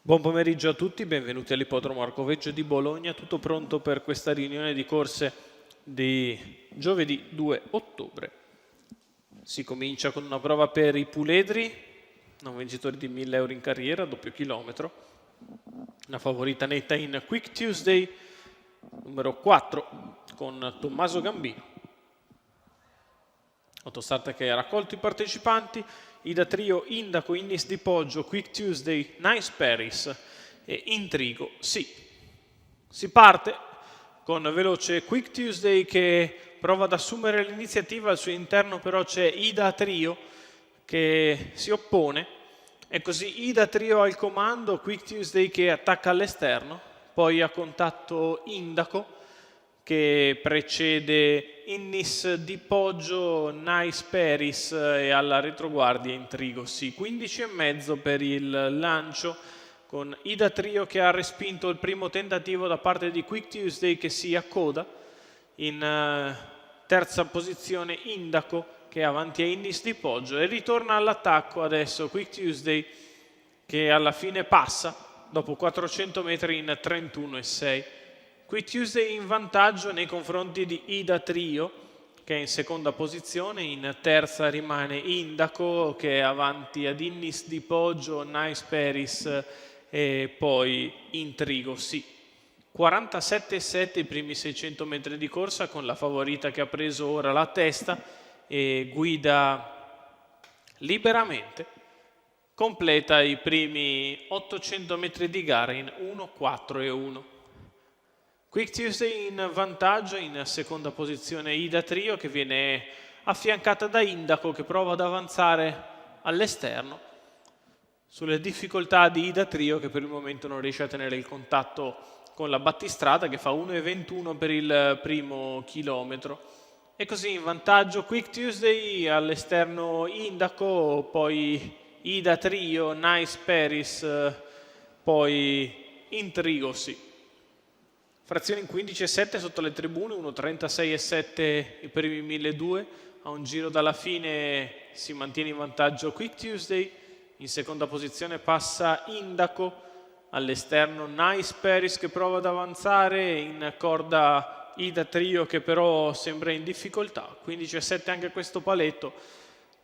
Buon pomeriggio a tutti, benvenuti all'Ippodromo Arcoveggio di Bologna, tutto pronto per questa riunione di corse di giovedì 2 ottobre. Si comincia con una prova per i puledri, un vincitore di 1000 euro in carriera, doppio chilometro, una favorita netta in Quick Tuesday, numero 4 con Tommaso Gambino. Autostart che ha raccolto i partecipanti, Ida Trio, Indaco, Innis di Poggio, Quick Tuesday, Nice Paris e Intrigo, sì. Si parte con veloce Quick Tuesday che prova ad assumere l'iniziativa, al suo interno però c'è Ida Trio che si oppone e così Ida Trio al comando, Quick Tuesday che attacca all'esterno, poi a contatto Indaco che precede Innis di Poggio, Nice Paris e alla retroguardia Intrigo, sì. 15,5 per il lancio con Ida Trio che ha respinto il primo tentativo da parte di Quick Tuesday che si accoda. In terza posizione Indaco che è avanti a Innis di Poggio e ritorna all'attacco adesso Quick Tuesday che alla fine passa dopo 400 metri in 31,6. Quick Tuesday in vantaggio nei confronti di Ida Trio che è in seconda posizione, in terza rimane Indaco che è avanti ad Innis di Poggio, Nice Paris e poi Intrigo, sì. 47,7 i primi 600 metri di corsa con la favorita che ha preso ora la testa e guida liberamente. Completa i primi 800 metri di gara in 1,4,1. Quick Tuesday in vantaggio, in seconda posizione Ida Trio che viene affiancata da Indaco che prova ad avanzare all'esterno sulle difficoltà di Ida Trio che per il momento non riesce a tenere il contatto con la battistrada che fa 1,21 per il primo chilometro. E così in vantaggio Quick Tuesday, all'esterno Indaco, poi Ida Trio, Nice Paris, poi Intrigo, sì. Frazione in 15,7 sotto le tribune, 1,36,7 i primi 1.200, a un giro dalla fine si mantiene in vantaggio Quick Tuesday, in seconda posizione passa Indaco, all'esterno Nice Paris che prova ad avanzare, in corda Ida Trio che però sembra in difficoltà, 15,7 anche questo paletto,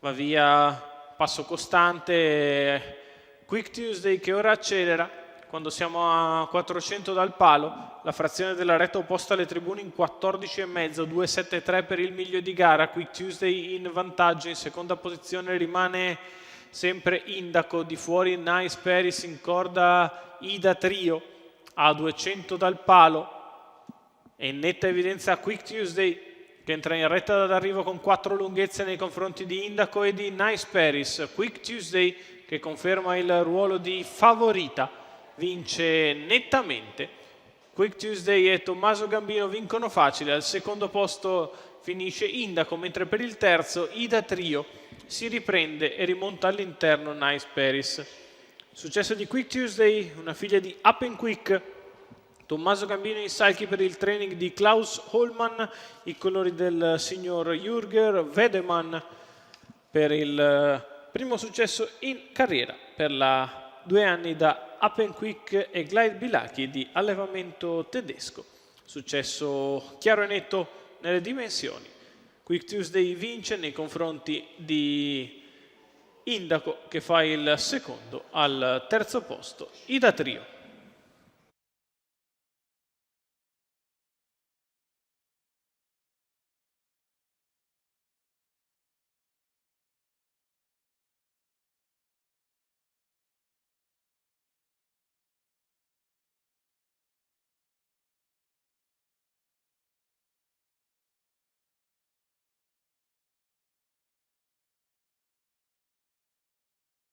va via passo costante, Quick Tuesday che ora accelera. Quando siamo a 400 dal palo, la frazione della retta opposta alle tribune in 14,5, 2,73 per il miglio di gara, Quick Tuesday in vantaggio, in seconda posizione rimane sempre Indaco, di fuori Nice Paris, in corda Ida Trio, a 200 dal palo, e in netta evidenza Quick Tuesday che entra in retta d'arrivo con 4 lunghezze nei confronti di Indaco e di Nice Paris. Quick Tuesday che conferma il ruolo di favorita, vince nettamente. Quick Tuesday e Tommaso Gambino vincono facile, al secondo posto finisce Indaco, mentre per il terzo Ida Trio si riprende e rimonta all'interno Nice Paris. Successo di Quick Tuesday, una figlia di Up & Quick, Tommaso Gambino in salchi per il training di Klaus Hollmann, i colori del signor Jürger Wedemann per il primo successo in carriera per la 2 anni da Up & Quick e Glide Bilachi di allevamento tedesco. Successo chiaro e netto nelle dimensioni. Quick Tuesday vince nei confronti di Indaco che fa il secondo, al terzo posto Ida Trio.